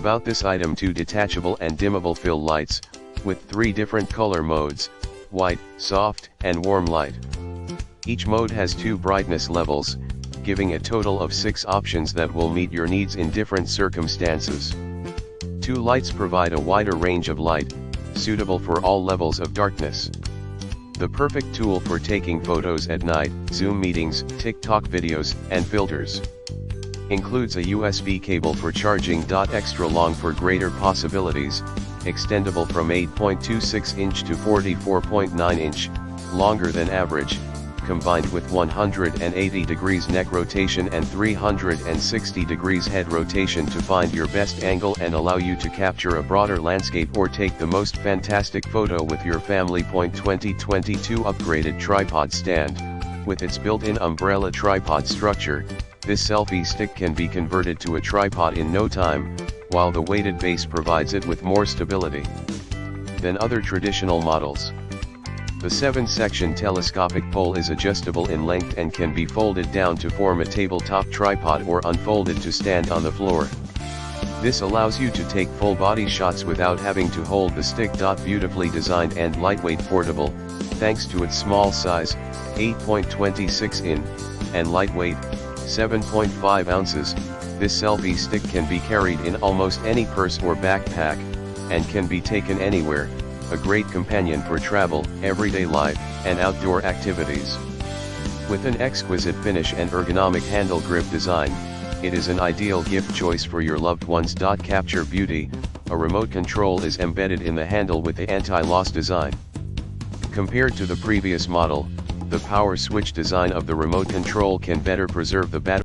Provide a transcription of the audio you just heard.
About this item: 2 detachable and dimmable fill lights, with 3 different color modes: white, soft, and warm light. Each mode has 2 brightness levels, giving a total of 6 options that will meet your needs in different circumstances. 2 lights provide a wider range of light, suitable for all levels of darkness. The perfect tool for taking photos at night, Zoom meetings, TikTok videos, and filters. Includes a USB cable for charging. Extra long for greater possibilities, extendable from 8.26 inch to 44.9 inch, longer than average, combined with 180 degrees neck rotation and 360 degrees head rotation to find your best angle and allow you to capture a broader landscape or take the most fantastic photo with your family. 2022 upgraded tripod stand. With its built-in umbrella tripod structure, this selfie stick can be converted to a tripod in no time, while the weighted base provides it with more stability than other traditional models. The 7-section telescopic pole is adjustable in length and can be folded down to form a tabletop tripod or unfolded to stand on the floor. This allows you to take full body shots without having to hold the stick. Beautifully designed and lightweight portable, thanks to its small size, 8.26 in, and lightweight, 7.5 ounces, this selfie stick can be carried in almost any purse or backpack, and can be taken anywhere, a great companion for travel, everyday life, and outdoor activities. With an exquisite finish and ergonomic handle grip design, it is an ideal gift choice for your loved ones. Capture beauty, a remote control is embedded in the handle with the anti-loss design. Compared to the previous model, the power switch design of the remote control can better preserve the battery